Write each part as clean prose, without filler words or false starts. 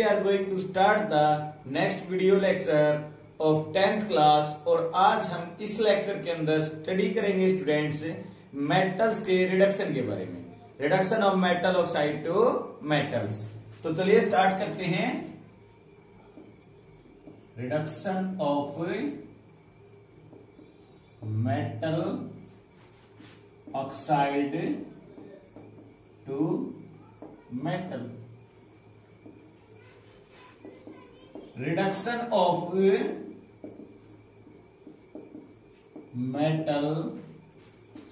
are going to start the next video lecture of 10th class. और आज हम इस लेक्चर के अंदर स्टडी करेंगे स्टूडेंट्स मेटल्स के रिडक्शन के बारे में, reduction of metal oxide to metals. तो चलिए स्टार्ट करते हैं। Reduction of metal oxide to metal. Reduction of metal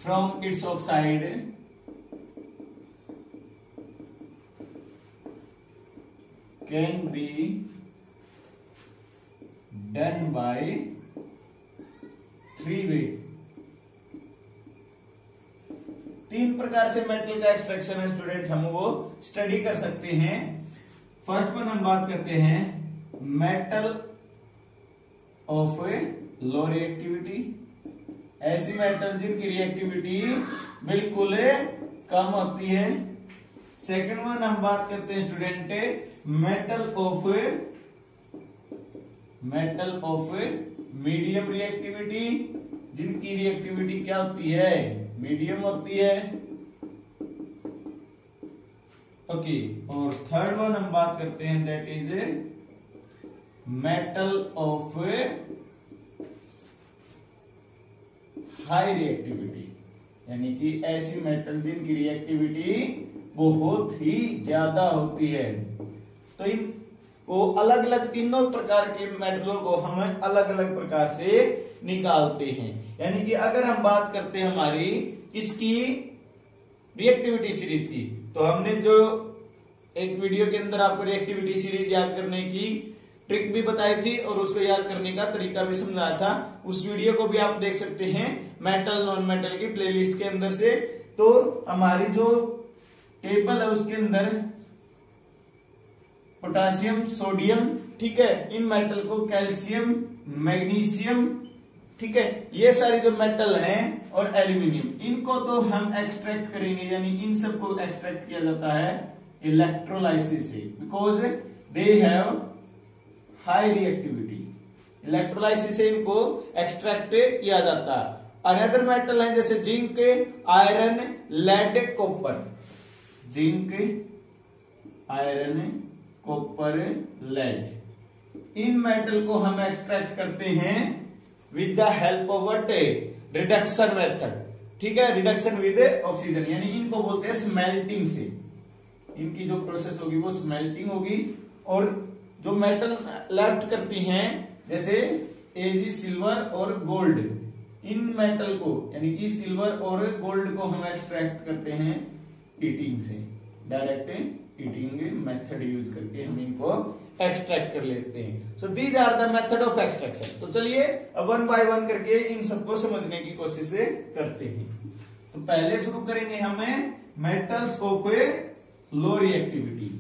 from its oxide can be done by three way। तीन प्रकार से मेटल का एक्सट्रैक्शन है स्टूडेंट, हम वो स्टडी कर सकते हैं। फर्स्ट वन हम बात करते हैं मेटल ऑफ लो रिएक्टिविटी, ऐसी मेटल जिनकी रिएक्टिविटी बिल्कुल कम होती है। सेकंड वन हम बात करते हैं student metal of medium reactivity, जिनकी रिएक्टिविटी क्या होती है, मीडियम होती है। ओके, और थर्ड वन हम बात करते हैं that is metal of high reactivity, यानी कि ऐसी मेटल जिनकी रिएक्टिविटी बहुत ही ज्यादा होती है। तो इन वो अलग अलग तीनों प्रकार के मेटलों को हम अलग अलग प्रकार से निकालते हैं। यानी कि अगर हम बात करते हैं हमारी इसकी रिएक्टिविटी सीरीज की, तो हमने जो एक वीडियो के अंदर आपको रिएक्टिविटी सीरीज याद करने की ट्रिक भी बताई थी और उसको याद करने का तरीका भी समझाया था, उस वीडियो को भी आप देख सकते हैं मेटल नॉन मेटल की प्लेलिस्ट के अंदर से। तो हमारी जो टेबल है उसके अंदर पोटासियम, सोडियम, ठीक है, इन मेटल को कैल्शियम, मैग्नीशियम, ठीक है, ये सारी जो मेटल हैं, और एल्यूमिनियम, इनको तो हम एक्सट्रैक्ट करेंगे, यानी इन सबको एक्सट्रैक्ट किया जाता है इलेक्ट्रोलाइसिस से, because they have high reactivity. Electrolysis से इनको एक्सट्रैक्ट किया जाता है। अनदर मेटल है जैसे zinc, iron, lead, copper, zinc, iron, copper, lead, इन मेटल को हम एक्सट्रैक्ट करते हैं with the help of what, reduction method, ठीक है, रिडक्शन विद ऑक्सीजन, यानी इनको बोलते हैं स्मेल्टिंग से। इनकी जो प्रोसेस होगी वो स्मेल्टिंग होगी, और जो मेटल लेफ्ट करती हैं जैसे एजी, सिल्वर और गोल्ड, इन मेटल को यानी कि सिल्वर और गोल्ड को हम एक्सट्रैक्ट करते हैं हीटिंग से, डायरेक्ट हीटिंग मेथड यूज करके हम इनको एक्सट्रैक्ट कर लेते हैं। So these are the method of extraction. तो चलिए वन बाय वन करके इन सबको समझने की कोशिश करते हैं। तो पहले शुरू करेंगे हमें मेटल्स ऑफ लो रिएक्टिविटी।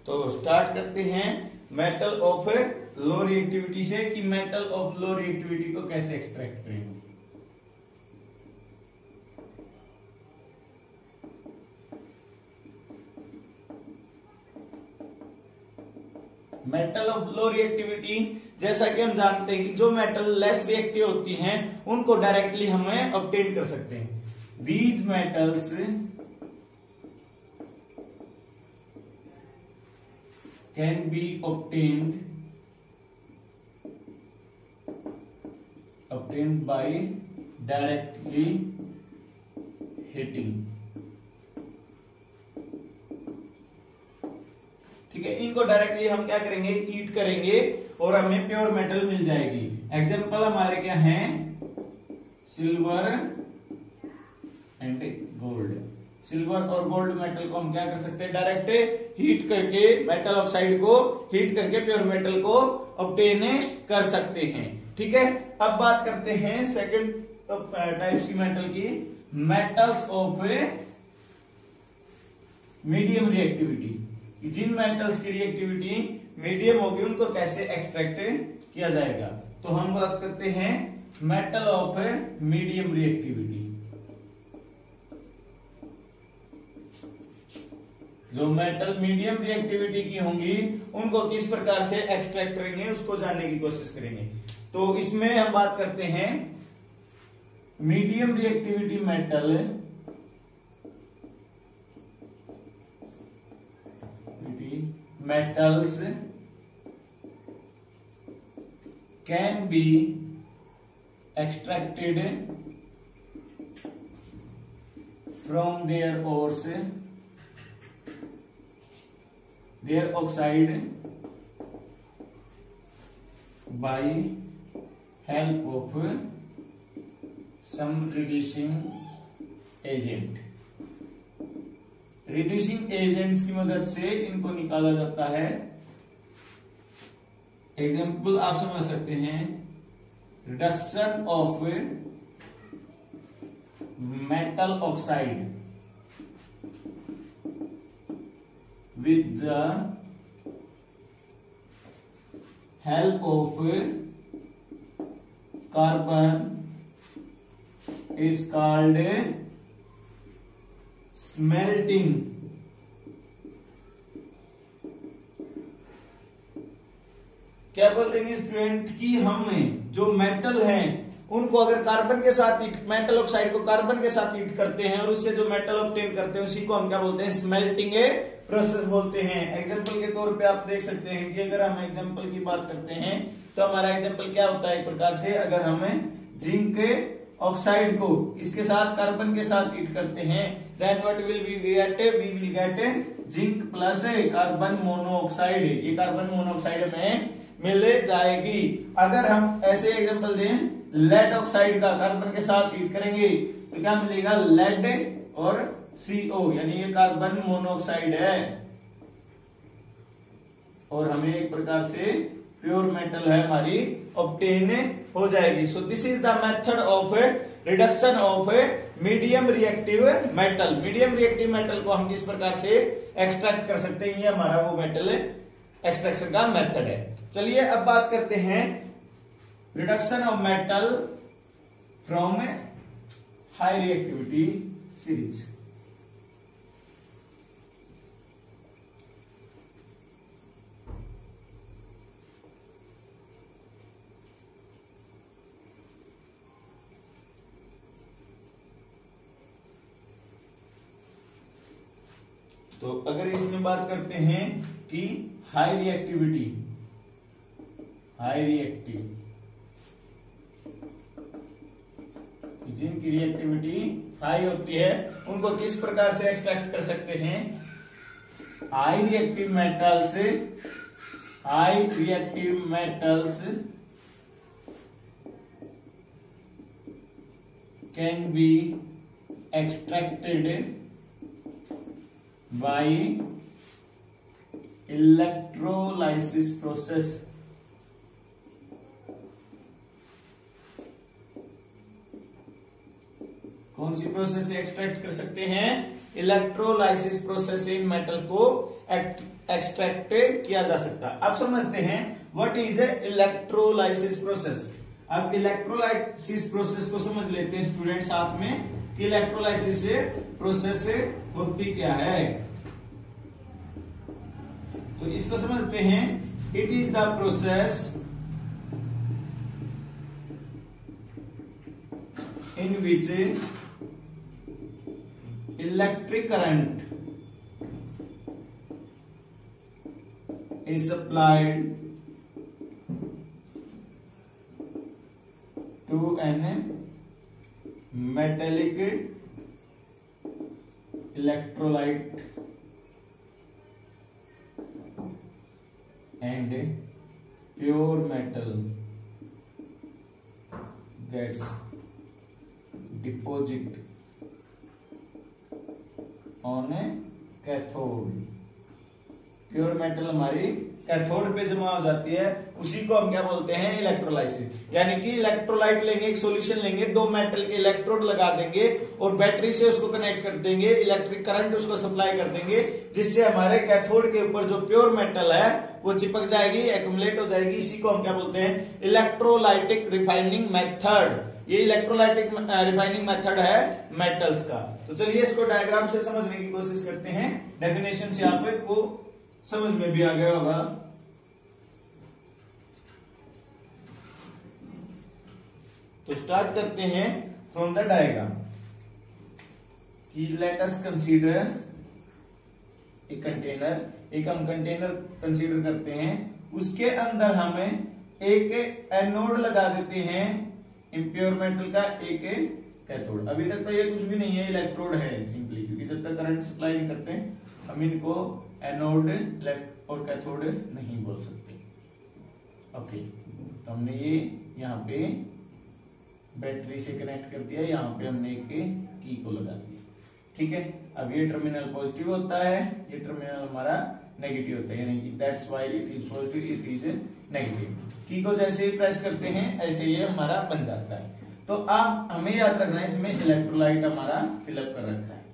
तो स्टार्ट करते हैं मेटल ऑफ लो रिएक्टिविटी से, कि मेटल ऑफ लो रिएक्टिविटी को कैसे एक्सट्रैक्ट करेंगे। मेटल ऑफ लो रिएक्टिविटी, जैसा कि हम जानते हैं कि जो मेटल लेस रिएक्टिव होती हैं उनको डायरेक्टली हमें ऑब्टेन कर सकते हैं। These metals can be obtained by directly heating, ठीक है, इनको डायरेक्टली हम क्या करेंगे, हीट करेंगे और हमें प्योर मेटल मिल जाएगी। एग्जांपल हमारे क्या हैं, सिल्वर एंड गोल्ड। सिल्वर और गोल्ड मेटल को हम क्या कर सकते हैं, डायरेक्ट हीट करके मेटल ऑक्साइड को हीट करके प्योर मेटल को ऑब्टेन कर सकते हैं। ठीक है, अब बात करते हैं सेकंड टाइप्स की मेटल की, मेटल्स ऑफ मीडियम रिएक्टिविटी, जिन मेटल्स की रिएक्टिविटी मीडियम होगी उनको कैसे एक्सट्रैक्ट किया जाएगा। तो हम बात करते हैं मेटल ऑफ मीडियम रिएक्टिविटी। जो मेटल मीडियम रिएक्टिविटी की होंगी उनको किस प्रकार से एक्सट्रैक्ट करेंगे उसको जानने की कोशिश करेंगे। तो इसमें हम बात करते हैं medium reactivity metals can be extracted from their ores, their oxide by help of some reducing agent। Reducing agents की मदद से इनको निकाला जाता है। एग्जाम्पल आप समझ सकते हैं, reduction of metal oxide with the help of carbon is called smelting. क्या बोलते हैं स्टूडेंट कि हम जो मेटल हैं उनको अगर कार्बन के साथ मेटल ऑक्साइड को कार्बन के साथ हीट करते हैं और उससे जो मेटल ऑब्टेन करते हैं उसी को हम क्या बोलते हैं, स्मेल्टिंग प्रोसेस बोलते हैं। एग्जांपल के तौर पे आप देख सकते हैं कि अगर हम एग्जांपल की बात करते हैं तो हमारा एग्जांपल क्या होता है, एक प्रकार से अगर हमें जिंक ऑक्साइड को इसके साथ कार्बन के साथ हीट करते हैं then what will we will get zinc plus carbon monoxide. ये कार्बन मोनोऑक्साइड में मिल जाएगी। अगर हम ऐसे एग्जांपल दें, लेड ऑक्साइड का कार्बन के साथ हीट करेंगे तो क्या मिलेगा, लेड और CO, यानी ये कार्बन मोनोऑक्साइड है और हमें एक प्रकार से प्योर मेटल है हमारी ऑब्टेन हो जाएगी। So this is the method of reduction of medium reactive metal. Medium reactive metal को हम किस प्रकार से एक्सट्रैक्ट कर सकते हैं, ये हमारा वो मेटल एक्सट्रैक्शन का मेथड है। चलिए अब बात करते हैं reduction of metal from high reactivity series. तो अगर इसमें बात करते हैं कि हाई रिएक्टिव जिनकी रिएक्टिविटी हाई होती है उनको किस प्रकार से एक्सट्रैक्ट कर सकते हैं। High reactive metals can be extracted by electrolysis process। कौन सी प्रोसेस से एक्सट्रैक्ट कर सकते हैं, इलेक्ट्रोलाइसिस प्रोसेस से इन मेटल्स को एक्सट्रैक्ट किया जा सकता है। अब समझते हैं व्हाट इज इलेक्ट्रोलाइसिस प्रोसेस। अब इलेक्ट्रोलाइसिस प्रोसेस को समझ लेते हैं स्टूडेंट साथ में कि इलेक्ट्रोलाइसिस प्रोसेस होती क्या है। तो इसको समझते हैं, it is the process in which electric current is supplied to an metallic electrolyte and pure metal gets deposit on a cathode। Pure metal हमारी कैथोड पे जमा हो जाती है, उसी को हम क्या बोलते हैं, इलेक्ट्रोलाइसिस। यानी कि इलेक्ट्रोलाइट लेंगे, एक सॉल्यूशन लेंगे, दो मेटल के इलेक्ट्रोड लगा देंगे और बैटरी से उसको कनेक्ट कर देंगे, इलेक्ट्रिक करंट उसको सप्लाई कर देंगे, जिससे हमारे कैथोड के ऊपर जो प्योर मेटल है वो चिपक जाएगी, एक्यूमुलेट हो जाएगी। इसी को हम क्या बोलते हैं, इलेक्ट्रोलाइटिक रिफाइनिंग मेथड। ये इलेक्ट्रोलाइटिक रिफाइनिंग मेथड है मेटल्स का। तो चलिए इसको डायग्राम से समझने की कोशिश करते हैं, डेफिनेशन से आपको समझ में भी आ गया होगा। तो स्टार्ट करते हैं फ्रॉम द डायग्राम कि लेट अस कंसीडर एक कंटेनर, एक हम कंटेनर कंसीडर करते हैं, उसके अंदर हमें एक एनोड लगा देते हैं इम्प्योर मेटल का, एक कैथोड। अभी तक तो ये कुछ भी नहीं है, इलेक्ट्रोड है सिंपली, क्योंकि जब तक करंट सप्लाई नहीं करते हम इनको एनोड और कैथोड नहीं बोल सकते। ओके, तो हमने ये यहाँ पे बैटरी से कनेक्ट कर दिया, यहाँ पे हमने एक की को लगा दिया। ठीक है, अब ये टर्मिनल पॉजिटिव होता है, ये टर्मिनल हमारा नेगेटिव होता है, यानी कि that's why it is positive, it is negative. की को जैसे ही प्रेस करते हैं ऐसे ये हमारा बन जाता है। तो अब हमें याद रखना है, इसमें इलेक्ट्रोलाइट हमारा फिलअप कर रखा है,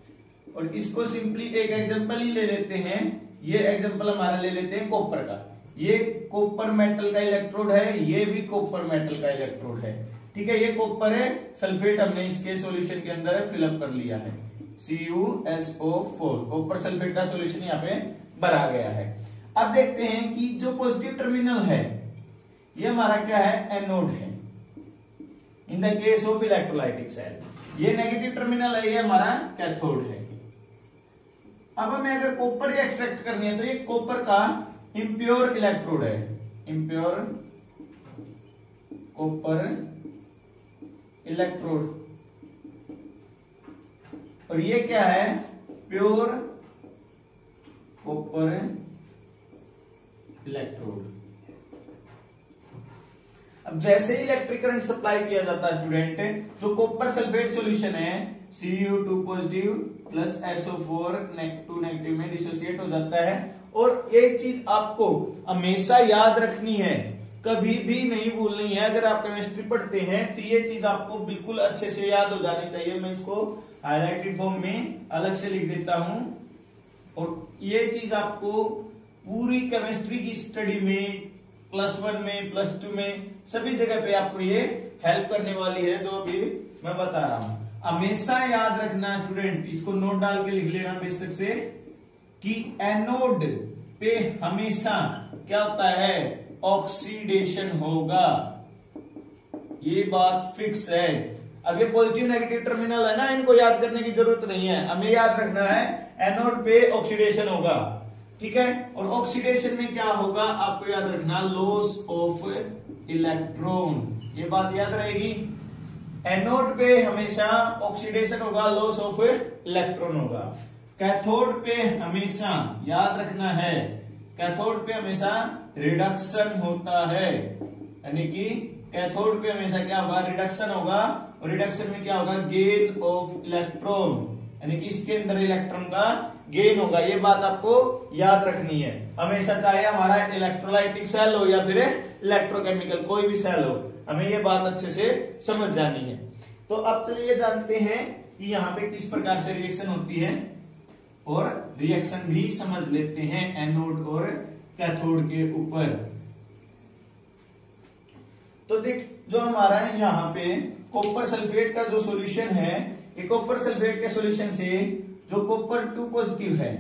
और इसको सिंपली एक एग्जांपल ही ले लेते हैं। ये एग्जांपल हमारा ले लेते हैं कॉपर का। ये कॉपर मेटल का इलेक्ट्रोड है, ये भी कॉपर मेटल का इलेक्ट्रोड है। ठीक है, ये कॉपर है, सल्फेट हमने इसके सॉल्यूशन के अंदर फिलअप कर लिया है, CuSO4, कॉपर सल्फेट का सॉल्यूशन यहाँ पे भरा गया है। अब देखते हैं कि जो पॉजिटिव टर्मिनल है ये हमारा क्या है, एनोड है in the case of electrolytic cell. ये नेगेटिव टर्मिनल है, ये हमारा कैथोड है। अब हमें अगर कॉपर एक्सट्रैक्ट करनी है तो ये कॉपर का इम्प्योर इलेक्ट्रोड है, इम्प्योर कॉपर इलेक्ट्रोड, और ये क्या है, प्योर कॉपर इलेक्ट्रोड। अब जैसे ही इलेक्ट्रिक करंट सप्लाई किया जाता है स्टूडेंट, जो कॉपर सल्फेट सॉल्यूशन है Cu2 positive plus SO4 2 negative में डिसोसिएट हो जाता है। और एक चीज आपको हमेशा याद रखनी है, कभी भी नहीं भूलनी है, अगर आप केमिस्ट्री पढ़ते हैं तो ये चीज आपको बिल्कुल अच्छे से याद हो जानी चाहिए। मैं इसको हाईलाइटेड फॉर्म में अलग से लिख देता हूं, और ये चीज आपको पूरी केमिस्ट्री की स्टडी में +1 में +2 में सभी जगह पे आपको ये हेल्प करने वाली है, जो अभी मैं बता रहा हूं। हमेशा याद रखना स्टूडेंट, इसको नोट डाल के लिख लेना बेसिक से, कि एनोड पे हमेशा क्या होता है, ऑक्सीडेशन होगा, ये बात फिक्स है। अब ये पॉजिटिव नेगेटिव टर्मिनल है ना, इनको याद करने की जरूरत नहीं है, हमें याद रखना है एनोड पे ऑक्सीडेशन होगा। ठीक है, और ऑक्सीडेशन में क्या होगा आपको याद रखना, लॉस ऑफ इलेक्ट्रॉन, ये बात याद रहेगी। एनोड पे हमेशा ऑक्सीडेशन होगा, लॉस ऑफ इलेक्ट्रॉन होगा। कैथोड पे हमेशा याद रखना है, कैथोड पे हमेशा रिडक्शन होता है, यानी कि कैथोड पे हमेशा क्या होगा, रिडक्शन होगा, और रिडक्शन में क्या होगा, गेन ऑफ इलेक्ट्रॉन, यानी कि इसके अंदर इलेक्ट्रॉन का गेन होगा। ये बात आपको याद रखनी है हमेशा, चाहे हमारा इलेक्ट्रोलाइटिक सेल हो या फिर इलेक्ट्रोकेमिकल कोई भी सेल हो, हमें ये बात अच्छे से समझ जानी है। तो अब चलिए जानते हैं कि यहाँ पे किस प्रकार से रिएक्शन होती है, और रिएक्शन भी समझ लेते हैं एनोड और कैथोड के ऊपर। तो देख, जो हमारा यहाँ पे कॉपर सल्फेट का जो सॉल्यूशन है, ये कॉपर सल्फेट के सॉल्यूशन से जो कॉपर 2 पॉजिटिव है,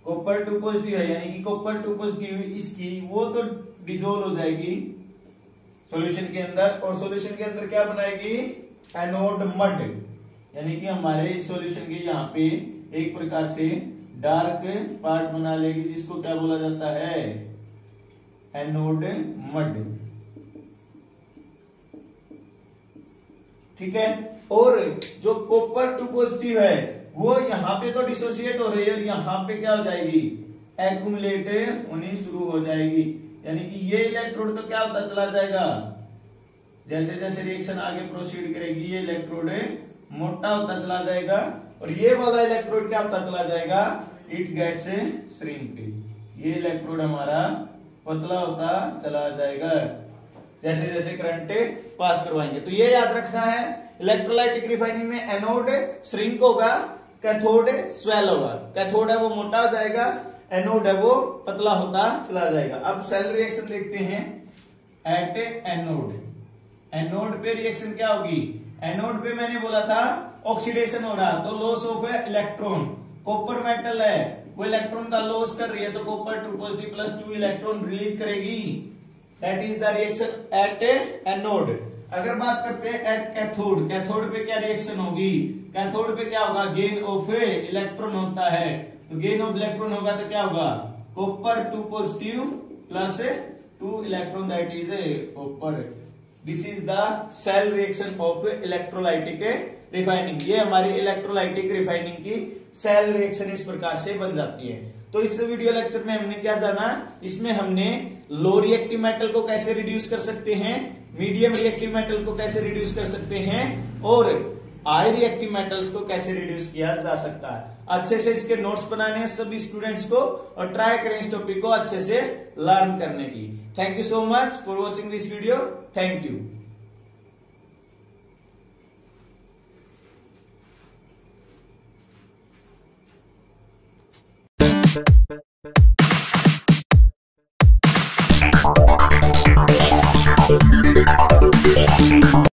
कॉपर 2 पॉजिटिव है, यानी कि कॉपर 2 पॉजिटिव इसकी वो तो डिजोल्व हो जाएगी सॉल्यूशन के अंदर, और सॉल्यूशन के अंदर क्या बनाएगी, एनोड मड, यानी कि हमारे इस सॉल्यूशन के यहाँ पे एक प्रकार से डार्क पार्ट बना लेगी, जिसको क्या बोला जाता है, एनोड मड। ठीक है, और जो कॉपर 2 पॉजिटिव है वो यहाँ पे तो डिसोसिएट हो रही है, और यहाँ पे क्या हो जाएगी, एक्यूमुलेट होनी शुरू हो जाएगी, यानी कि ये इलेक्ट्रोड तो क्या होता चला जाएगा, जैसे जैसे रिएक्शन आगे प्रोसीड करेगी ये इलेक्ट्रोड मोटा होता चला जाएगा, और ये वाला इलेक्ट्रोड क्या होता चला जाएगा, इट गेट्स श्रिंक। ये इलेक्ट्रोड हमारा पतला होता चला जाएगा जैसे जैसे करंट पास करवाएंगे। तो ये याद रखना है, इलेक्ट्रोलाइटिक रिफाइनिंग में एनोड श्रिंक होगा, कैथोड स्वेल होगा। कैथोड है वो मोटा हो जाएगा, एनोड है वो पतला होता चला जाएगा। अब सेल रिएक्शन देखते हैं एट एनोड। एनोड पे रिएक्शन क्या होगी? एनोड पे मैंने बोला था ऑक्सीडेशन हो रहा, तो loss of electron. Copper metal है, वो इलेक्ट्रॉन का लॉस कर रही है, तो copper 2 positive plus 2 electron release करेगी। That is the reaction at anode. अगर बात करते हैं एट कैथोड, कैथोड पे क्या रिएक्शन होगी? कैथोड पे क्या होगा? गेन ऑफ इलेक्ट्रॉन होता है, तो गेन ऑफ इलेक्ट्रॉन होगा तो क्या होगा? Copper 2 positive plus 2 electron, that is copper. This is the cell reaction of electrolytic refining. ये हमारी इलेक्ट्रोलाइटिक रिफाइनिंग की सेल रिएक्शन इस प्रकार से बन जाती है। तो इस वीडियो लेक्चर में हमने क्या जाना? इसमें हमने लो रिएक्टिव मेटल को कैसे रिड्यूस कर सकते हैं, मीडियम रिएक्टिव मेटल को कैसे रिड्यूस कर सकते हैं, और हाई रिएक्टिव मेटल्स को कैसे रिड्यूस किया जा सकता है। अच्छे से इसके नोट्स बनाने हैं सभी स्टूडेंट्स को, और ट्राई करें इस टॉपिक को अच्छे से लर्न करने की। Thank you so much for watching this video. Thank you.